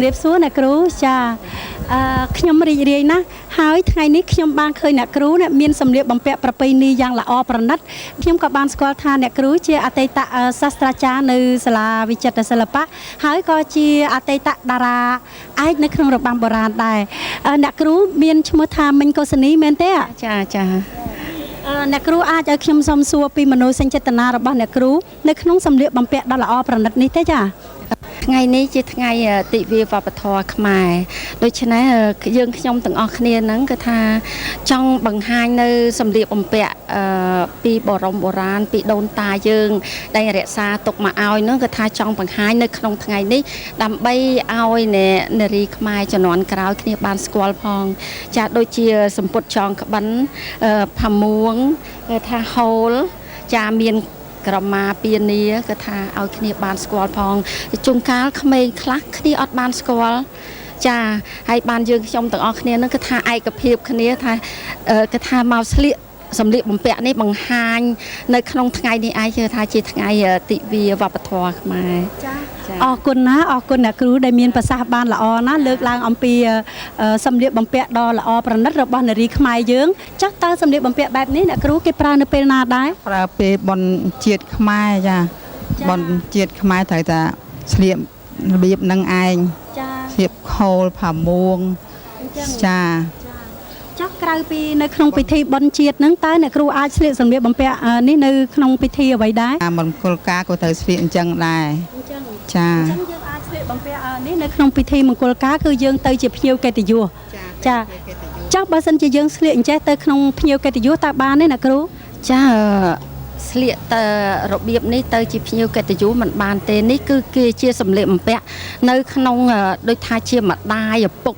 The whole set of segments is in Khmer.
រៀបសួរអ្នកគ្រូចាខ្ញុំរីករាយណាស់ហើយថ្ងៃនេះខ្ញុំបានឃើញអ្នកគ្រូមានសម្លៀកបំពាក់ប្រពៃណីយ៉ាងល្អប្រណិតខ្ញុំក៏បានស្គាល់ថាអ្នកគ្រូជាអតីតសាស្ត្រាចារ្យនៅសាលាវិចិត្រសិល្បៈហើយក៏ជាអតីតតារាឯកនៅក្នុងរបាំបុរាណដែរអ្នកគ្រូមានឈ្មោះថាមិញកុសនីមែនទេចាអ្នកគ្រូអាចឲ្យខ្ញុំសុំសួរពីមនោសញ្ចេតនារបស់អ្នកគ្រូនៅក្នុងសម្លៀកបំពាក់ដ៏ល្អប្រណិតនេះទេចាថ្ងៃនេះជាថ្ងៃទិវាវប្បធម៌ខ្មែរដូច្នេះយើងខ្ញុំទាំងអស់គ្នាហ្នឹងគឺថាចង់បង្ហាញនៅសម្លៀកបំពាក់ពីបរមបុរាណពីដូនតាយើងដែលរក្សាទុកមកឲ្យហ្នឹងគឺថាចង់បង្ហាញនៅក្នុងថ្ងៃនេះដើម្បីឲ្យនារីខ្មែរជំនាន់ក្រោយគ្នាបានស្គាល់ផងចាដូចជាសម្ពុតចងក្បិនផាមួងថាហូលចាមានក្រមាពានាគឺថាឲ្យគ្នាបានស្គាល់ផងជួនកាលក្មេងខ្លះគ្នាអត់បានស្គាល់ចាហើយបានយើងខ្ញុំទាំងអស់គ្នានឹងគឺថាឯកភាពគ្នាថាគឺថាមកស្លៀកសម្លៀកបំពាក់នេះបង្ហាញនៅក្នុងថ្ងៃនេះឯងគឺថាជាថ្ងៃទិវាវប្បធម៌ខ្មែរចាអរគុណណាអរគុណអ្នកគ្រូដែលមានប្រសាសន៍បានល្អណាលើកឡើងអំពីសម្លៀកបំពាក់ដ៏ល្អប្រណិតរបស់នារីខ្មែរយើងចាស់តើសម្លៀកបំពាក់បែបនេះអ្នកគ្រូគេប្រើនៅពេលណាដែរប្រើពេលបុណ្យជាតិខ្មែរចាបុណ្យជាតិខ្មែរត្រូវតែស្លៀករបៀបនឹងឯងចាស្លៀកខោលផាមួងចាចុះក្រៅពីនៅក្នុងពិធីបុណ្យជាតិហ្នឹងតើអ្នកគ្រូអាចស្លៀកសម្លៀកបំពាក់នេះនៅក្នុងពិធីអ្វីដែរមង្គលការក៏ត្រូវស្លៀកអញ្ចឹងដែរចាអញ្ចឹងយើងអាចស្លៀកបំពាក់នេះនៅក្នុងពិធីមង្គលការគឺយើងទៅជាភ្ញៀវកិត្តិយសចាចុះបើសិនជាយើងស្លៀកអញ្ចេះទៅក្នុងភ្ញៀវកិត្តិយសតើបានទេអ្នកគ្រូចាស្លៀកទៅរបៀបនេះទៅជាភ្ញៀវកិត្តិយសមិនបានទេនេះគឺគេជាសម្លៀកបំពាក់នៅក្នុងដូចថាជាម្ដាយឪពុក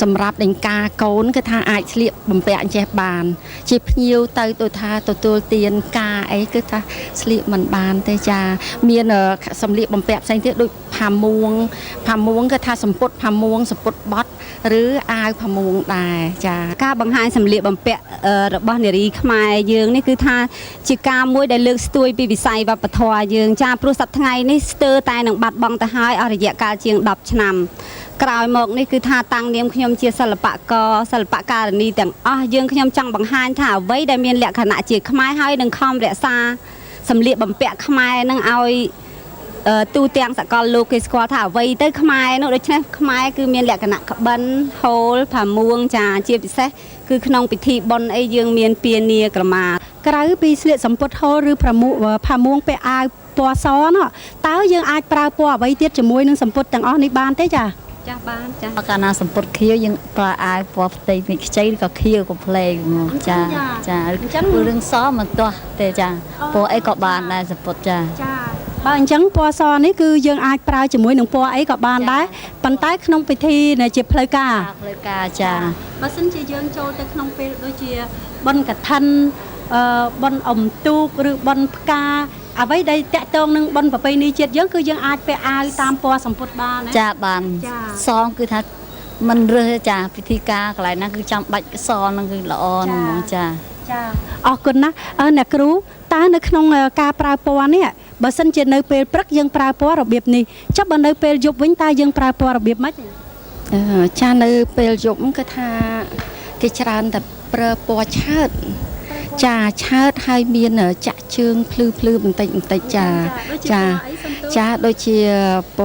សម្រាប់ដេញការកូនគឺថាអាចស្លៀកបំពាក់អញ្ចេះបានជាភ្ញៀវទៅដូចថាទទួលទានការអីគឺថាស្លៀកមិនបានទេចាមានសម្លៀកបំពាក់ផ្សេងទៀតដូចផាមួងគឺថាសម្ពុតផាមួងសម្ពុតបត់ឬអាវផាមួងដែរចាការបង្ហាញសម្លៀកបំពាក់របស់នារីខ្មែរយើងនេះគឺថាជាការមួយដែលលើកស្ទួយពីវិស័យវប្បធម៌យើងចាព្រោះសប្តាហ៍ថ្ងៃនេះស្ទើរតែនឹងបាត់បង់ទៅហើយអស់រយៈកាលជាង10ឆ្នាំក្រោយមកនេះគឺថាតាំងនាមខ្ញុំជាសិល្បករសិល្បការិនីទាំងអស់យើងខ្ញុំចង់បង្ហាញថាអ្វីដែលមានលក្ខណៈជាខ្មែរហើយនឹងខំរក្សាសម្លៀកបំពាក់ខ្មែរនឹងឲ្យទូទាំងសកលលោកគេស្គាល់ថាអ្វីទៅខ្មែរនោះដូច្នេះខ្មែរគឺមានលក្ខណៈក្បិនហូលផាមួងចាជាពិសេសគឺក្នុងពិធីបុណ្យអីយើងមានពានាក្រមាក្រៅពីស្លៀកសម្ពុតហូលឬផាមួងពាក់អាវពណ៌សនោះតើយើងអាចប្រើពណ៌អ្វីទៀតជាមួយនឹងសម្ពុតទាំងអស់នេះបានទេចាចាបានចាកាលណាសម្ពុតខៀវយើងប្រើអាវពណ៌ផ្ទៃមីខ្ចីឬក៏ខៀវកំ pl ែងចាអញ្ចឹងរឿងសមិនទាស់ទេចាពណ៌អីក៏បានដែរសម្ពុតចាបើអញ្ចឹងពណ៌សនេះគឺយើងអាចប្រើជាមួយនឹងពណ៌អីក៏បានដែរប៉ុន្តែក្នុងពិធីជាផ្លូវការចាបើសិនជាយើងចូលទៅក្នុងពេលដូចជាបុណ្យកឋិនបុណ្យអុំទូកឬបុណ្យផ្កាអ្វីដែលតាក់ទងនឹងបុណ្យប្រពៃណីជាតិយើងគឺយើងអាចពាក់អាវតាមពណ៌សម្ពុតបានណាចាបានសងគឺថាមិនរើសចាពិធីការកន្លែងហ្នឹងគឺចាំបាច់សហ្នឹងគឺល្អហ្មងចាអរគុណណាស់អ្នកគ្រូតើនៅក្នុងការប្រើពណ៌នេះបើសិនជានៅពេលព្រឹកយើងប្រើពណ៌របៀបនេះចុះបើនៅពេលយប់វិញតើយើងប្រើពណ៌របៀបម៉េចចានៅពេលយប់គឺថាគេច្រើនតែប្រើពណ៌ឆើតចាឆើតហើយមានចាក់ជើងភ្លឺបន្តិចចាដូចជាព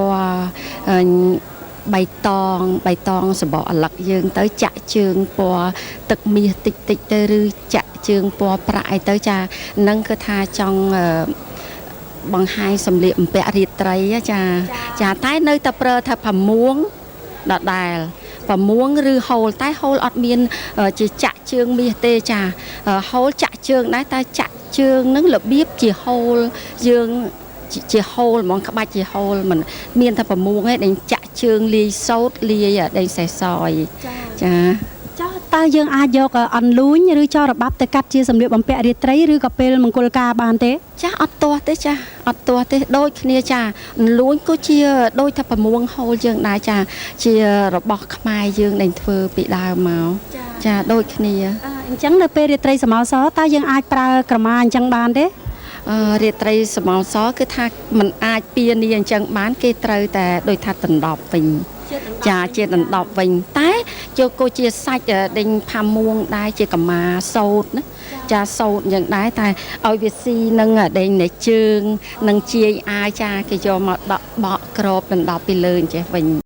ណ៌បៃតងសបកអាឡឹកយើងទៅចាក់ជើងពណ៌ទឹកមាសតិចទៅឬចាក់ជើងពណ៌ប្រាក់អីទៅចានឹងគឺថាចង់បង្ហាញសម្លៀកបំពាក់រាត្រីចាតែនៅតែប្រើថាផាមួងដដែលផាមួងឬហូលតែហូលអត់មានជាចាក់ជើងមាសទេចាហូលចាក់ជើងដែរតែចាក់ជើងនឹងរបៀបជាហូលយើងជាហូលហ្មងក្បាច់ជាហូលមិនមានតែផាមួងឯងដែលចាក់ជើងលាយសោតលាយដេញសេះសយចាចុះតើយើងអាចយកអន្លូញឬចោរបាប់ទៅកាត់ជាសម្លៀកបំពាក់រាត្រីឬក៏ពេលមង្គលការបានទេចាអត់ទាស់ទេចាអត់ទាស់ទេដូចគ្នាចាអន្លូញក៏ជាដូចថាប្រមួងហូលយើងដែរចាជារបស់ខ្មែរយើងដែលធ្វើពីដើមមកចាដូចគ្នាអញ្ចឹងនៅពេលរាត្រីសមោសតើយើងអាចប្រើក្រមាអញ្ចឹងបានទេរាត្រីសមោសគឺថាมันអាចពានាអញ្ចឹងបានគេត្រូវតែដូចថាដណ្ដប់វិញ ចាជាដណ្ដប់វិញតែចូលក៏ជាសាច់ដេញផាមួងដែរជាកម្មាសោតណាចាសោតយ៉ាងដែរតែឲ្យវាស៊ីនឹងដេញនៃជើងនឹងជាយអាចាគេយកមកដកបកក្របដណ្ដប់ពីលើអញ្ចេះវិញ